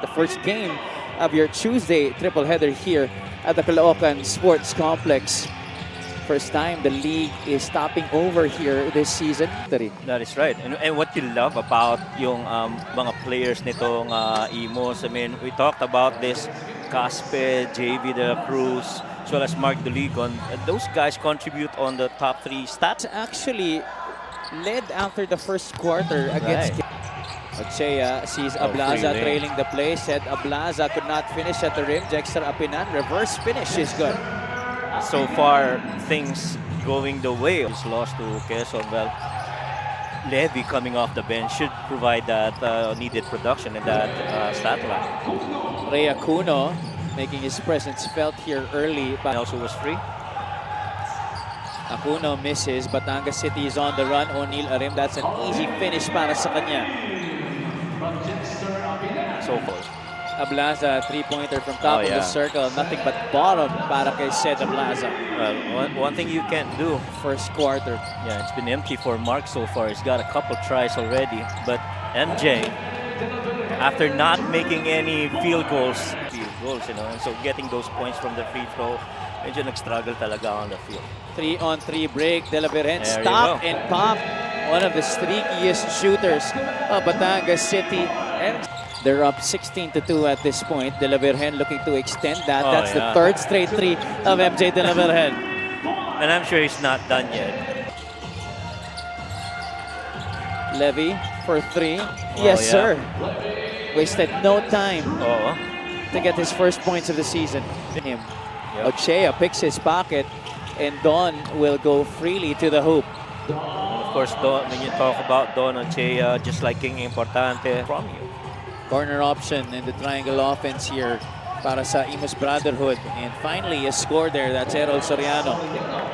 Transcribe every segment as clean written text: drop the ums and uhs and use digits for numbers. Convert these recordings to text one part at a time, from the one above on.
The first game of your Tuesday triple header here at the Caloocan Sports Complex. First time the league is stopping over here this season. That is right. And what you love about yung mga players nitong Imus, I mean, we talked about this Caspe, JV De La Cruz, as well as Mark Doligon. Those guys contribute on the top 3 stats. Actually led after the first quarter against Ochea sees Ablaza trailing the play, said Ablaza could not finish at the rim. Jexter Apinan, reverse finish is good. So far, things going the way. He's lost to Quezon. Well, Levy coming off the bench should provide that needed production in that stat line. Ray Acuno making his presence felt here early, but also was free. Acuno misses. Batangas City is on the run. O'Neal Arim, that's an easy finish para sa kanya. So far. Ablaza, three-pointer from top of the circle. Nothing but bottom para kay Sed Ablaza. Well, one thing you can't do. First quarter. Yeah, it's been empty for Mark so far. He's got a couple tries already. But MJ, after not making any field goals, you know, and so getting those points from the free throw, medyo nag-struggle talaga on the field. 3-on-3 break. De La Virgen stop and pop. One of the streakiest shooters of Batangas City. And they're up 16-2 at this point. De La Virgen looking to extend that. That's the third straight 3 of MJ De La Virgen. And I'm sure he's not done yet. Levy for 3. Yes, sir. Wasted no time to get his first points of the season. Ochea picks his pocket, and Don will go freely to the hoop. Of course, Don, when you talk about Don Ochea, just like King Importante from you. Corner option in the triangle offense here para sa Imus Brotherhood. And finally, a score there. That's Errol Soriano.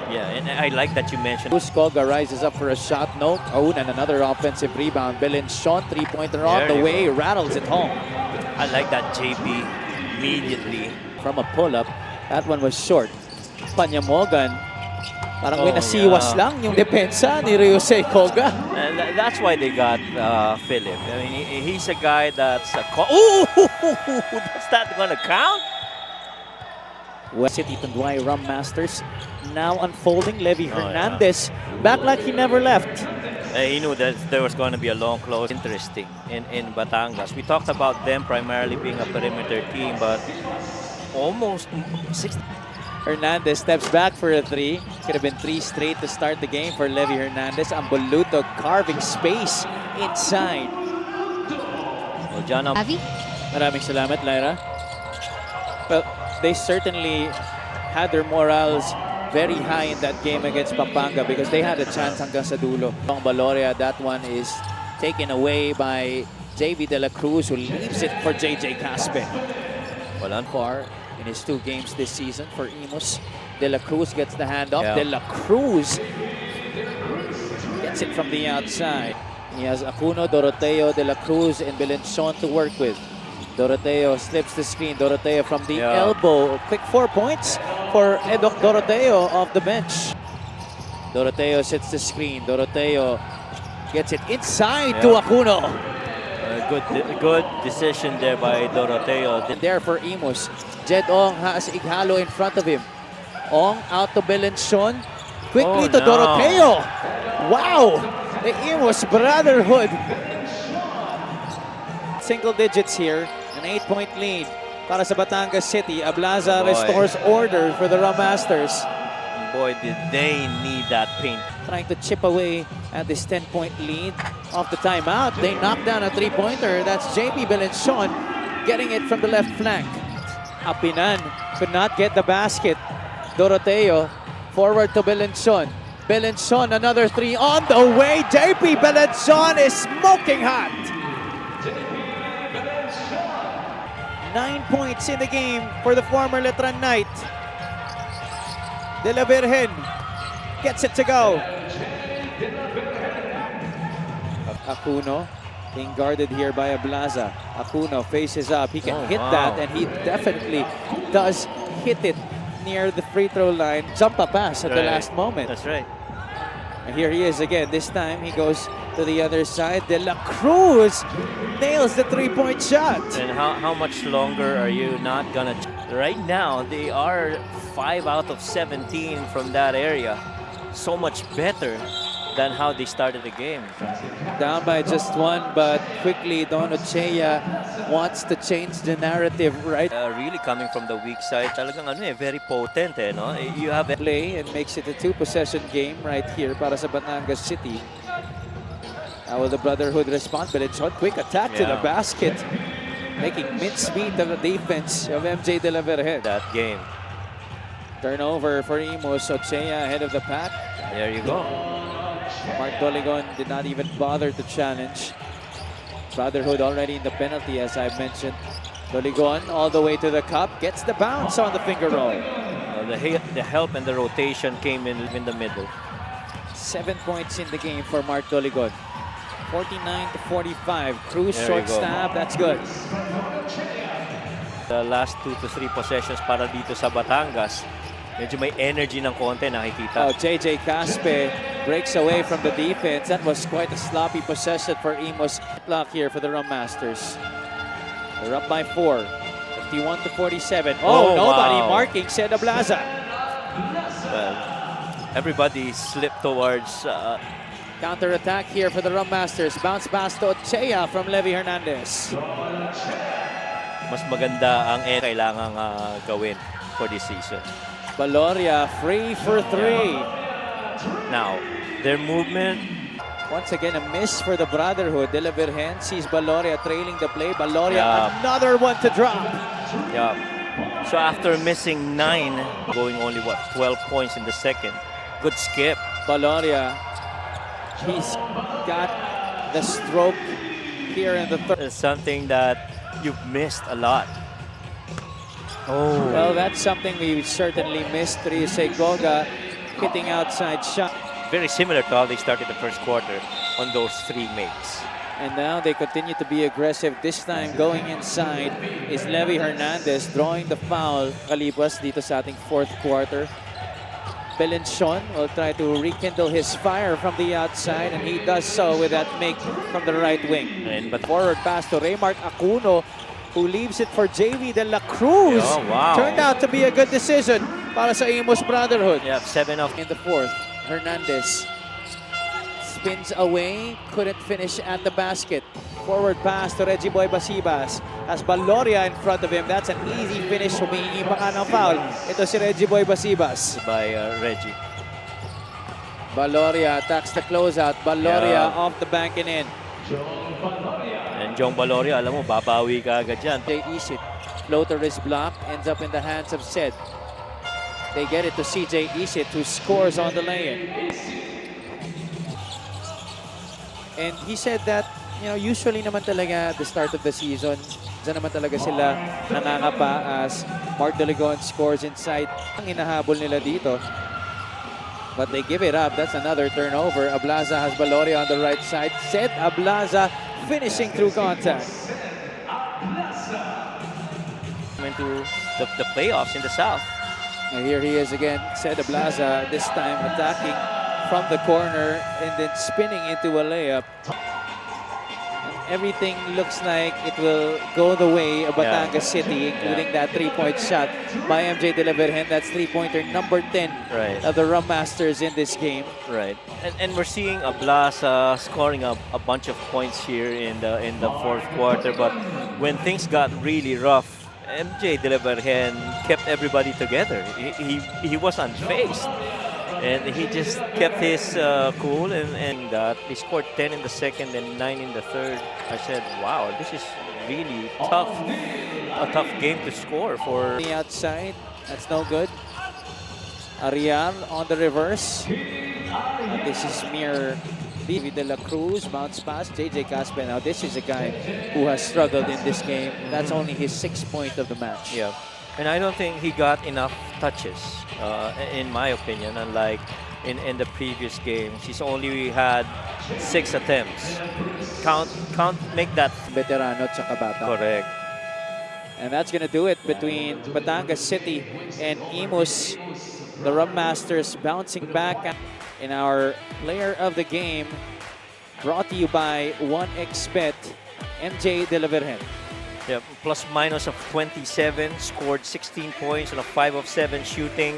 Yeah, and I like that you mentioned. Koga rises up for a shot. No. Oh, and another offensive rebound. Belenchon, three-pointer on the way. Rattles it home. I like that JP immediately. From a pull-up. That one was short. Panyamogan. Parang winasiwas lang yung depensa ni Ryusei Koga. And that's why they got Philip. I mean, he's a guy that's a... Ooh! Is that going to count? West City Tanduay Rhum Masters now unfolding. Levy Hernandez back like he never left. He knew that there was going to be a long close. Interesting in Batangas. We talked about them primarily being a perimeter team, but almost 60. Hernandez steps back for a 3. Could have been 3 straight to start the game for Levy Hernandez. Amboluto carving space inside. Maraming salamat, Lyra. Well, they certainly had their morals very high in that game against Pampanga because they had a chance hanggang sa dulo. Baloria, that one is taken away by JV De La Cruz, who leaves it for JJ Caspe. Walang far in his 2 games this season for Imus. De La Cruz gets the handoff. De La Cruz gets it from the outside. He has Acuno, Doroteo, De La Cruz, and Belenchon to work with. Doroteo slips the screen. Doroteo from the elbow. Quick 4 points for Edok Doroteo off the bench. Doroteo sets the screen. Doroteo gets it inside to Acuno. Good decision there by Doroteo. There for Imus. Jed Ong has Ighalo in front of him. Ong out to Belenchon. Quickly to Doroteo. Wow! The Imus Brotherhood. Single digits here. An 8-point lead para sa Batangas City. Ablaza restores order for the Rhum Masters. Boy, did they need that paint. Trying to chip away at this 10-point lead. Off the timeout, they knock down a 3-pointer. That's JP Belenchon getting it from the left flank. Apinan could not get the basket. Doroteo forward to Belenchon. Belenchon, another 3 on the way. JP Belenchon is smoking hot. 9 points in the game for the former Letran Knight. De La Virgen gets it to go. Acuno being guarded here by Ablaza. Acuno faces up. He can hit that, and he definitely does hit it near the free throw line. Jump a pass at the last moment. That's right. And here he is again. This time he goes To the other side, De La Cruz nails the three-point shot. And how much longer are you not gonna? Right now, they are 5 out of 17 from that area. So much better than how they started the game. Down by just one, but quickly Don Ochea wants to change the narrative, right? Really coming from the weak side, talagang very potent no? You have Play and makes it a two-possession game right here para sa Batangas City. How will the Brotherhood respond? But it's a quick attack to the basket, making mincemeat of the defense of MJ De La Vergen. that game. Turnover for Imus. Ochea ahead of the pack. There you go. Mark Doligon did not even bother to challenge. Brotherhood already in the penalty, as I mentioned. Doligon all the way to the cup, gets the bounce on the finger roll. The help and the rotation came in the middle. 7 points in the game for Mark Doligon. 49-45. Cruz There short you go. stab, that's good. The last 2 to 3 possessions para dito sa Batangas, medyo may energy ng konti nakikita. Oh, JJ Caspe breaks away from the defense. That was quite a sloppy possession for Imus. Block here for the Rhum Masters. They're up by 4. 51-47. Oh, nobody wow. marking Seda Blaza. Well, everybody slipped towards Counter-attack here for the Rhum Masters. Bounce pass to Ochea from Levy Hernandez. mas maganda ang kailangang gawin for this season. Baloria free for 3. Now, their movement, Once again, a miss for the Brotherhood. De La Vergen sees Baloria trailing the play. Baloria, Yeah. another one to drop. yeah. So after missing 9, going only 12 points in the second. Good skip. Baloria, he's got the stroke here in the third. It's something that you've missed a lot. Oh. Well, that's something we certainly missed. Trise Goga hitting outside shot. Very similar to how they started the first quarter on those 3 makes. And now they continue to be aggressive. This time going inside is Levy Hernandez drawing the foul. Kalipas dito sa ating fourth quarter. Belenchon will try to rekindle his fire from the outside, and he does so with that make from the right wing. But forward pass to Raymark Acuno, who leaves it for JV De La Cruz. Oh, wow. Turned out to be a good decision para sa Imus Brotherhood. Yeah, 7 of In the fourth, Hernandez spins away, couldn't finish at the basket. Forward pass to Reggie Boy Basibas. As Baloria in front of him, that's an easy finish. Humihingi pa ka ng foul. Ito si Reggie Boy Basibas. by Reggie. Baloria attacks the closeout. Baloria off the bank and in. And Jong Baloria, alam mo, babawi ka agad dyan. Jay Isit. Floater is blocked, ends up in the hands of Sed. They get it to CJ Isit, who scores on the lay-in. And he said that, you know, usually naman talaga at the start of the season, dyan naman talaga sila nangangapa as Mark Doligon scores inside. Ang inahabol nila dito. But they give it up. That's another turnover. Ablaza has Baloria on the right side. Sed Ablaza finishing through contact. Into the playoffs in the South. And here he is again. Sed Ablaza this time attacking from the corner and then spinning into a layup. Everything looks like it will go the way of Batangas City, including that three-point shot by MJ De La Vergen. That's three-pointer number 10 of the Rhum Masters in this game. Right. And we're seeing Ablaza scoring a bunch of points here in the fourth quarter. But when things got really rough, MJ De La Vergen kept everybody together. He was unfazed. And he just kept his cool, and he scored 10 in the second and 9 in the third. I said, wow, this is really tough. A tough game to score for. The outside, that's no good. Arial on the reverse. And this is mere David De La Cruz, bounce pass, JJ Caspe. Now this is a guy who has struggled in this game. That's only his 6th point of the match. Yeah. And I don't think he got enough touches, in my opinion, unlike in the previous games. He's only had 6 attempts. Make that. Veterano at saka bata. Correct. And that's going to do it between Batangas City and Imus. The Rhum Masters bouncing back in our player of the game. Brought to you by 1xBet, MJ De La Virgen. Yeah, plus minus of 27, scored 16 points on a 5 of 7 shooting,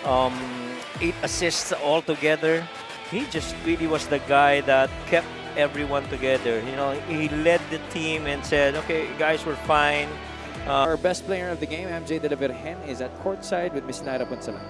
8 assists altogether. He just really was the guy that kept everyone together. You know, he led the team and said, okay, guys, we're fine. Our best player of the game, MJ De La Virgen, is at courtside with Miss Naira Ponsalan.